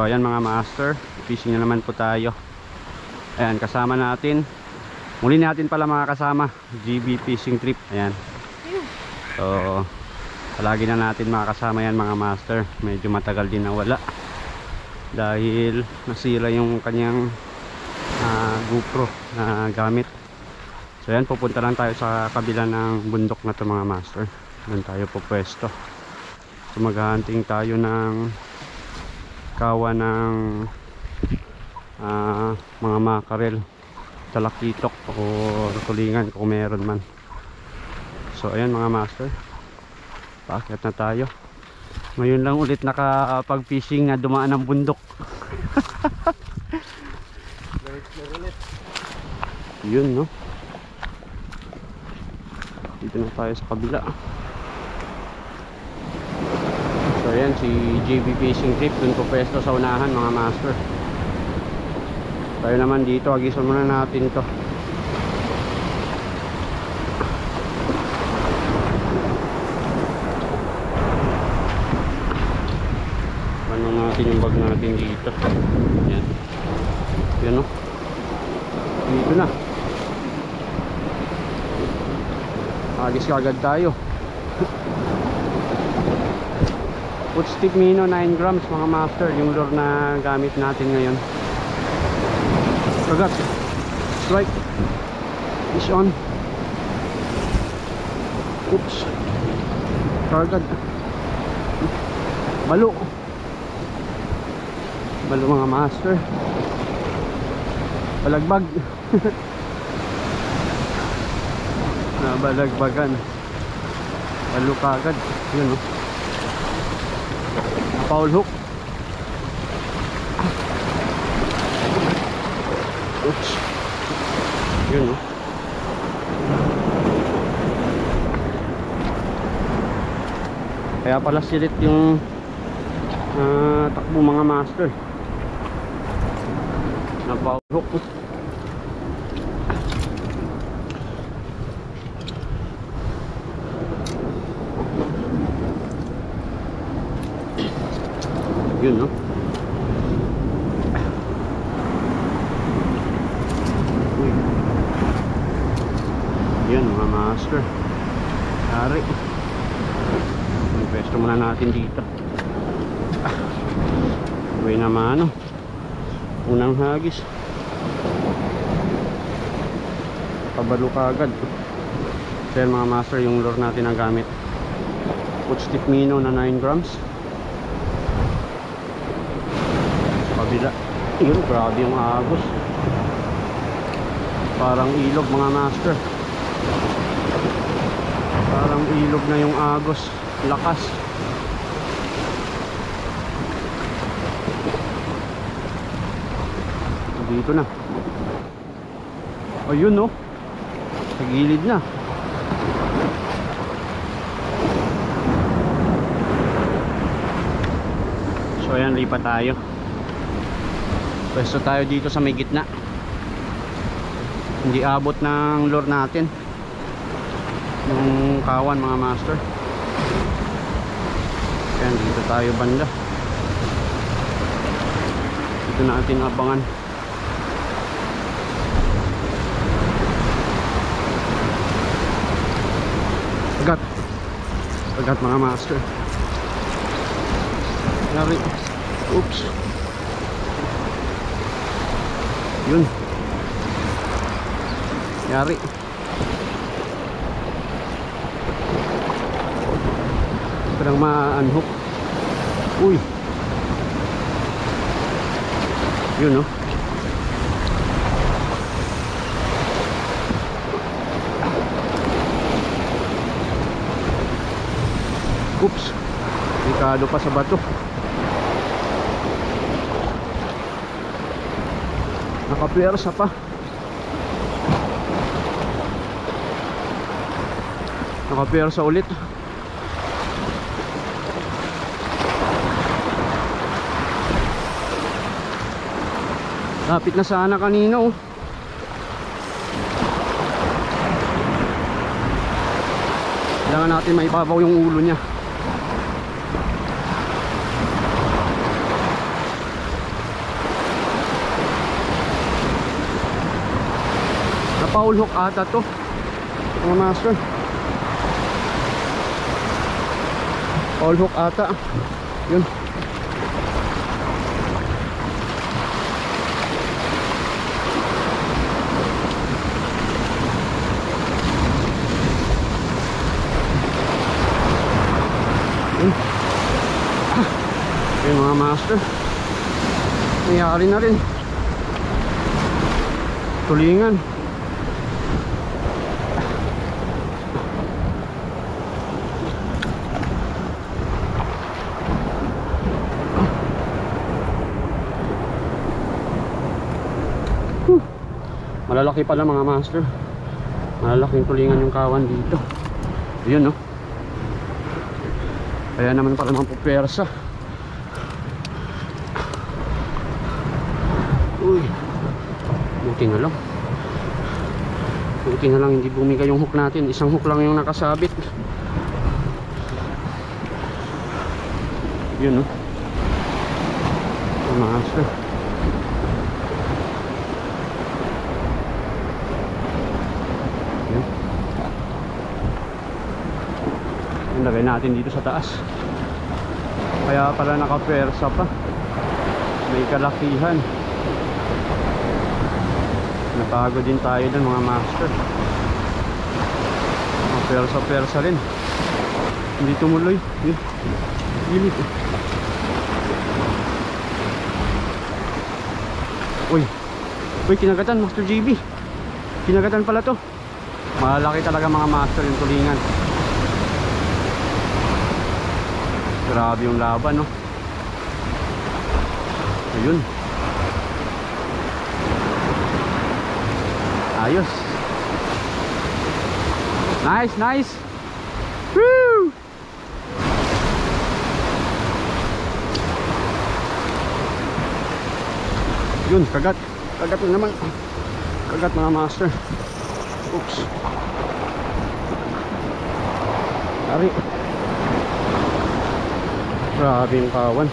So ayan mga master, fishing na naman po tayo. Ayan, kasama natin, muli natin pala mga kasama, GB Fishing Trip. Ayan. So palagi na natin makakasama yan mga master. Medyo matagal din nawala dahil nasira yung kanyang GoPro na gamit. So yan, pupunta lang tayo sa kabila ng bundok na to mga master. Doon tayo pupwesto. So maghahunting tayo ng kawa ng mga makarel, talakitok o tulingan kung meron man. So ayan mga master, paakyat na tayo. Ngayon lang ulit nakapag fishing na dumaan ng bundok. Yun no, dito na tayo sa kabila. So ayan si JB Fishing Trip, dun po pwesto sa unahan mga master. Tayo naman dito, agisan muna natin to. Ano natin yung bag natin dito. Yan. Yan o. Dito na. Agis kagad tayo. Footstick Mino 9 grams mga master, yung lure na gamit natin ngayon. Kagat. Strike. Fish on. Oops. Kagat. Balo. Balo mga master. Balagbag. Nabalagbagan. Balo kagad. Yun o. Foul hook. Oops. Yun o. Kaya pala silit yung takbo mga master. Na foul hook. Yun no. Yan mga master. Hari. Pwesto muna natin dito. Uwi naman no. Unang hagis. Pabalo kagad. So yan mga master, yung lure natin ang gamit. Footstick Mino na 9 grams. Kabila. Yun, grabe yung agos. Parang ilog mga master. Parang ilog na yung agos. Lakas. Dito na. Ayun no. Sa gilid na. So ayan, lipat tayo. Pwesto tayo dito sa may gitna. Hindi abot ng lure natin yung kawan mga master. Ayan, dito tayo banda. Dito natin abangan. Agat. Agat mga master. Lari. Oops. Yun. Yari. Parang ma-unhook. Uy. Yun no. Oops. Delikado pa sa bato. Naka-pwersa pa. Naka-pwersa ulit. Lapit na sana kanina oh. Kailangan natin maibabaw yung ulo niya. Foul hook ata to mga master. Foul hook ata. Yun. Yun mga master, nangyari na rin tulingan. Malalaki pala mga master, malalaking tulingan yung kawan dito. Yun no, kaya naman pala mga pupersa. Uy, buti na lang. Buti na lang hindi bumigay yung hook natin. Isang hook lang yung nakasabit. Yun no, master. Yun. Yung lagay natin dito sa taas. Kaya pala nakapersa pa. May kalakihan. Napagod din tayo dun mga master. Persa-persa rin. Hindi tumuloy. Yun. Gilit eh. Uy. Uy, kinagatan Master JB. Kinagatan pala to. Malaki talaga mga master yung tulingan. Grabe yung laban no. Ayun. Ayos. Nice, nice. Woo! Yun, kagat. Kagat na naman. Kagat mga master. Oops. Ari. Grabe yung kawan.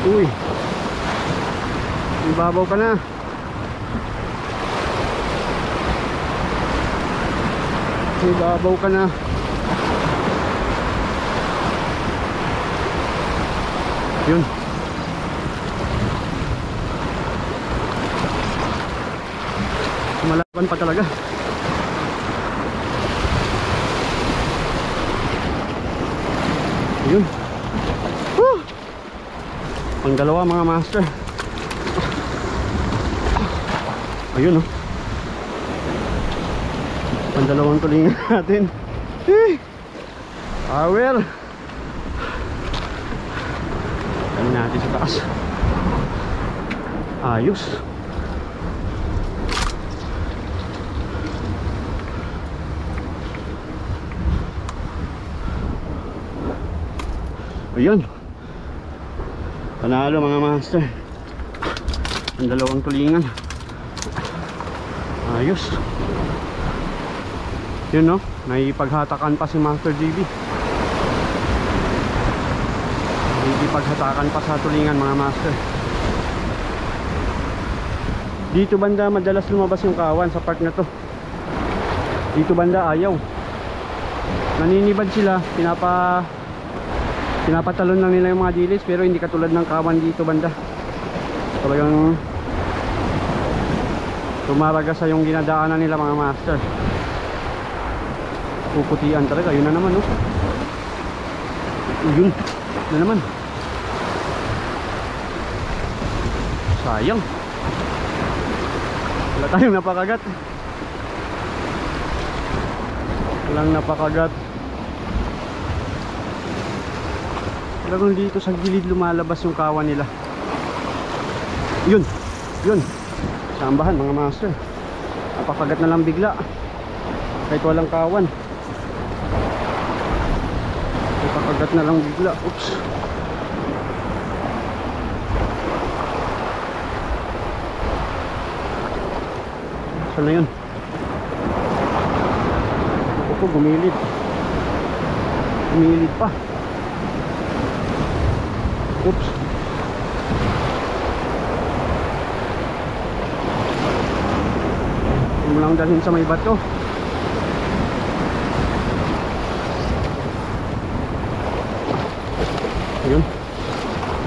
Uy, ibabaw ka na. Ibabaw ka na. Yun. Malaban pa talaga. Yun. Pang dalawa mga master. Ayun oh. Pang dalawang tulingan natin. Well. Kami natin sa taas. Ayos. Ayun. Panalo mga master. Ang dalawang tulingan. Ayos. Yun no, naipaghatakan pa si Master JB. Naipaghatakan pa sa tulingan mga master. Dito banda madalas lumabas yung kawan sa part na to. Dito banda ayaw. Naninibad sila, pinapatalon lang nila yung mga dilis, pero hindi katulad ng kawan dito banda. Talagang tumaraga sa yung ginadaanan nila mga master. Puputian talaga, yun na naman no. Yun na naman. Sayang. Wala tayong napakagat. Walang napakagat. Talagang dito sa gilid lumalabas yung kawan nila. Yun. Yun. Sambahan mga master. Napakagat na lang bigla. Kahit walang kawan. Napakagat na lang bigla. Oops. piraso na yun. Ako po, gumilid. Gumilid pa. Oops. Huwag mo lang dalhin sa may bato. Ayun.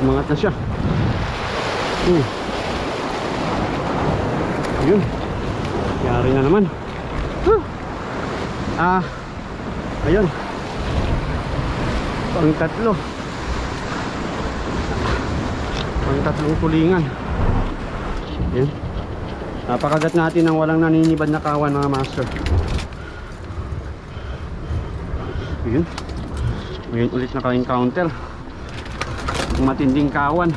Umangat na siya. Ayun. Yari na naman. Ayun. Pang tatlong tulingan. Ayun. Napakagat natin ng walang naninibad na kawan, mga master. Ayun. Ngayon ulit naka-encounter matinding kawan.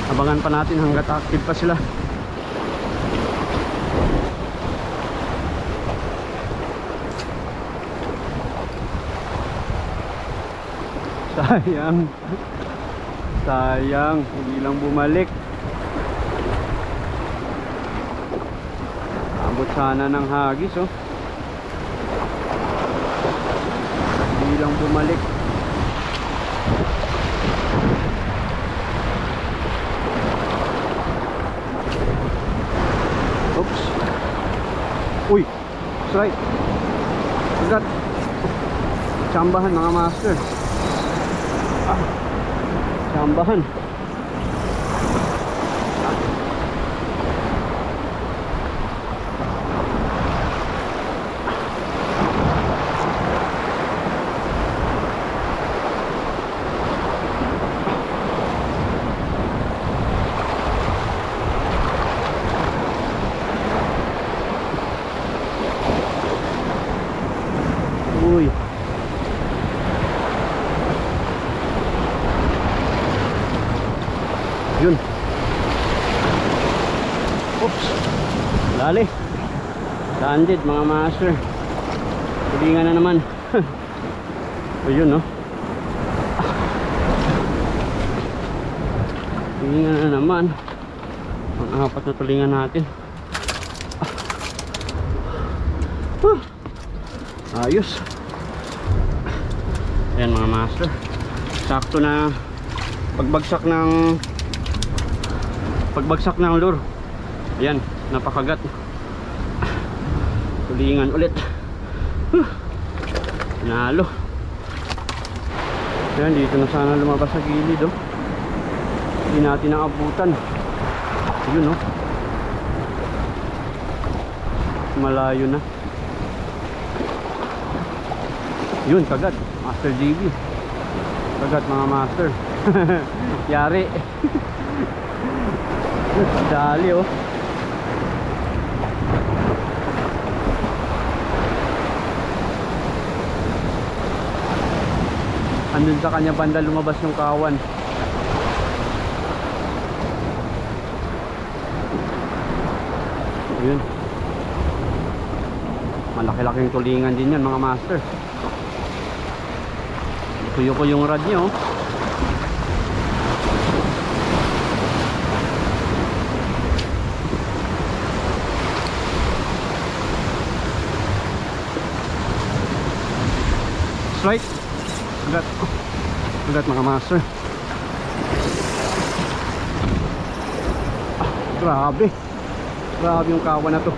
Abangan pa natin hanggat active pa sila. Sayang, hindi lang bumalik. Abot sana ng hagis, oh. Hindi lang bumalik. Oops. Uy, strike. Agad. Chambahan, mga master. Chambahan. Uy. Yun. Oops. Lali. Landed, mga master. Tulingan na naman. Ayun, no. Tulingan na naman. Ang apat na tulingan natin. Ayos. Ayan, mga master. Sakto na pagbagsak ng lure. Ayan, napakagat. Tulingan ulit. Nalo. Ayan, dito na sana lumabas sa gilid, oh. Hindi natin naabutan. Yun, oh. Malayo na. Yun, kagat. Master GB. Kagat, mga master. Yari. Dali, oh. Andun sa kanya banda lumabas yung kawan. Yun. Malaki-laking tulingan din yan, mga master. Tuyo ko yung rod niya, oh. Strike. Agad. Agad, mga master. Grabe. Grabe yung kawan na to.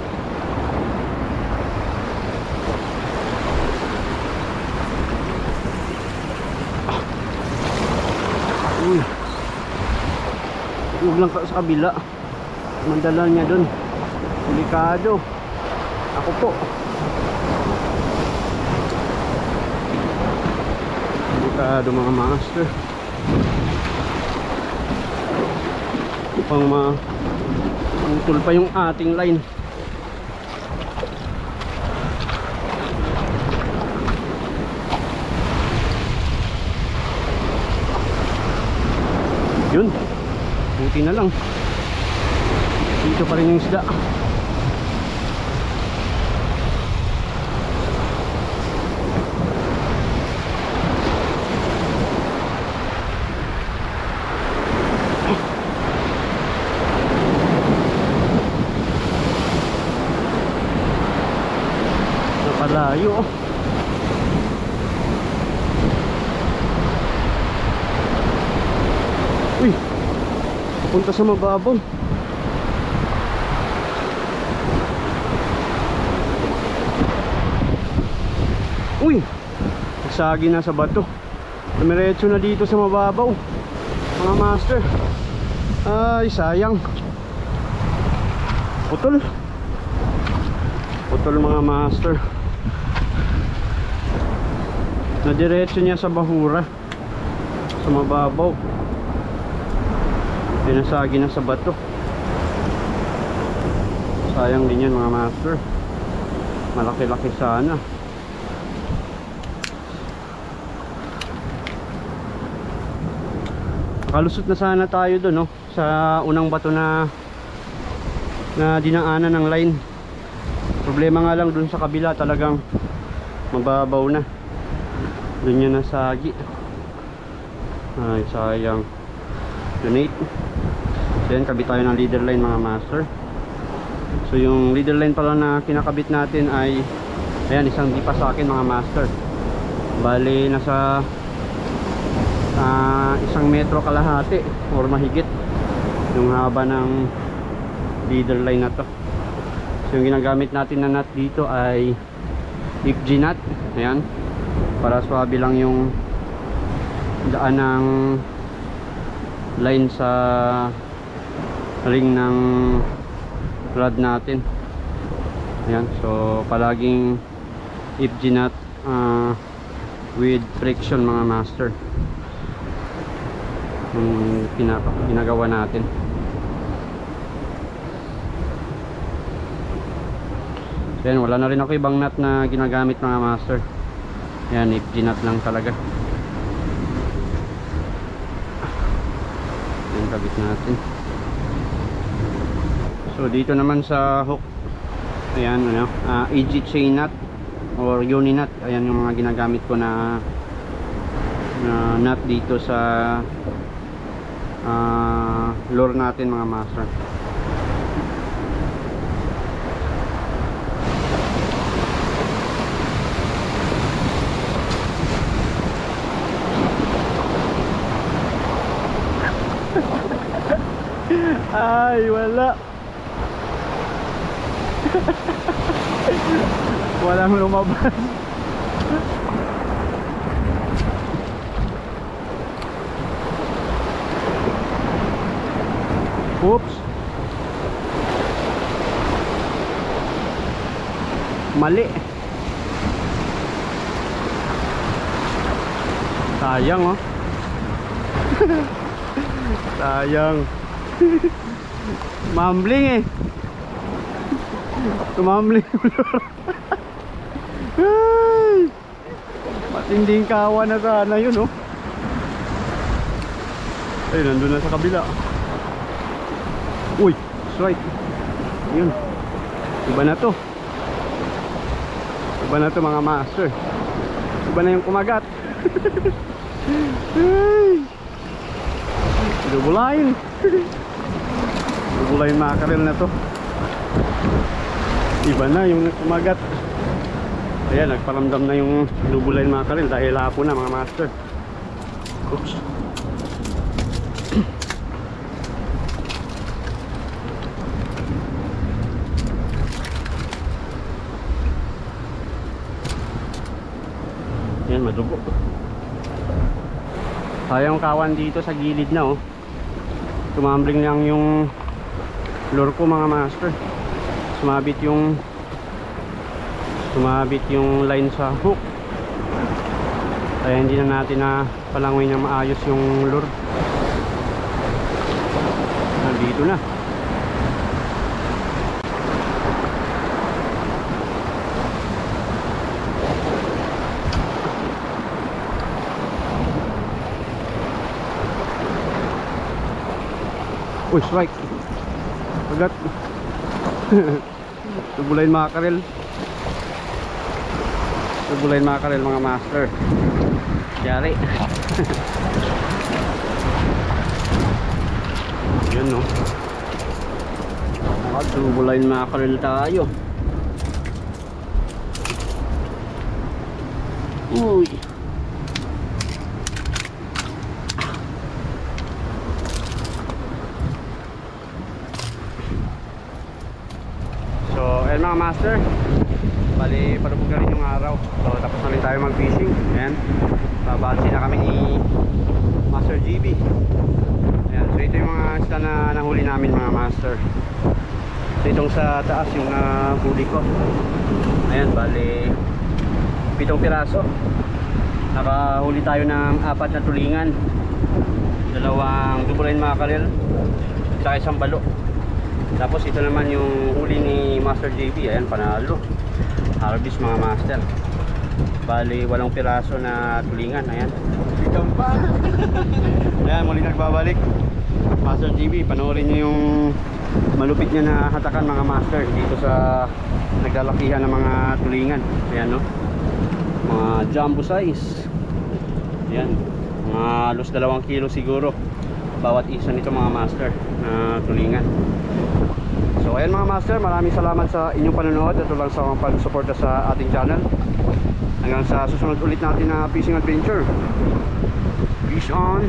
Uy. Huwag lang sa kabila. Mandala niya dun. Delikado. Ako po. Delikado, mga master. Upang utol pa yung ating line. Yun, buti na lang dito pa rin yung isda. Layo. Uy, punta sa mababaw. Uy, nagsagi na sa bato. Dumiretso na dito sa mababaw, mga master. Ay, sayang. Putol. Putol, mga master. Nadiretso niya sa bahura, sa mababaw. Pinasagi na sa bato. Sayang din yan, mga master. Malaki-laki sana. Kalusot na sana tayo doon, no? Sa unang bato na dinaanan ng line. Problema nga lang doon sa kabila, talagang mababaw na. Doon niya nasagi. Ay, sayang. Donate. So yan, kabit tayo ng leader line, mga master. So yung leader line pala na kinakabit natin ay, ayan, isang dipa sa akin, mga master. Bali, nasa 1 metro kalahati or mahigit yung haba ng leader line na to. So yung ginagamit natin na nut dito ay FG nut. Ayan, para swabe lang yung daan ng line sa ring ng rod natin. Ayan, so palaging FG nut with friction, mga master, yung ginagawa natin. So yan, wala na rin ako ibang nut na ginagamit, mga master. Yan, FG nut lang talaga. Yan, kabit natin. So dito naman sa hook, ayan, ano, AG chain nut or uni nut. Ayan yung mga ginagamit ko na nut dito sa lure natin, mga master. Ay, wala. Walang lumabas. Oops. Mali. Sayang, oh. Sayang. Mambling eh. Tumambling. Matinding kawa na sana yun, oh. Ay, nandun na sa kabila. Uy, strike. Yun. Iba na to. Iba na to, mga master. Iba na yung kumagat. Dubulain. Dubulain mackerel na to. Iba na yung kumagat. Ayan, nagparamdam na yung dubulain mackerel dahil hapon na, mga master. Oops. Yan, madugo. Sayang kawan dito sa gilid na, oh. Tumambling lang yung lure ko, mga master. Sumabit yung line sa hook. Kaya hindi na natin na palangoy na maayos yung lure. Nandito na. Uy, strike. Pagat. Tubulain mackerel. Tubulain mackerel, mga master. Yari. Yun, no. Tubulain mackerel tayo. Uy. So, ayan mga master. Bali, palubog na rin yung araw. So, tapos na rin tayo mag-fishing. Ayan. Babalsi na kami ni Master GB. Ayan. So, ito yung mga isla na nahuli namin mga master. So, itong sa taas yung nahuli ko. Ayan, bali 7 piraso. Nakahuli tayo ng 4 na tulingan. 2 dubuline mackerel. Saka isang balo. Tapos ito naman yung huli ni Master JB. Ayan, panalo. Harvest mga master. Bali 8 piraso na tulingan. Ayan. Ikaw pa. Ayan, muli nagbabalik Master JB. Panoorin nyo yung malupit niya na hatakan mga master dito sa naglalakihan ng mga tulingan. Ayan, no, mga jumbo size. Ayan, mga halos 2 kilo siguro bawat isa nito mga master na tulingan. So ayan mga master, maraming salamat sa inyong panonood. Ito lang sa pag-suporta sa ating channel. Hanggang sa susunod ulit natin na fishing adventure. Fish on!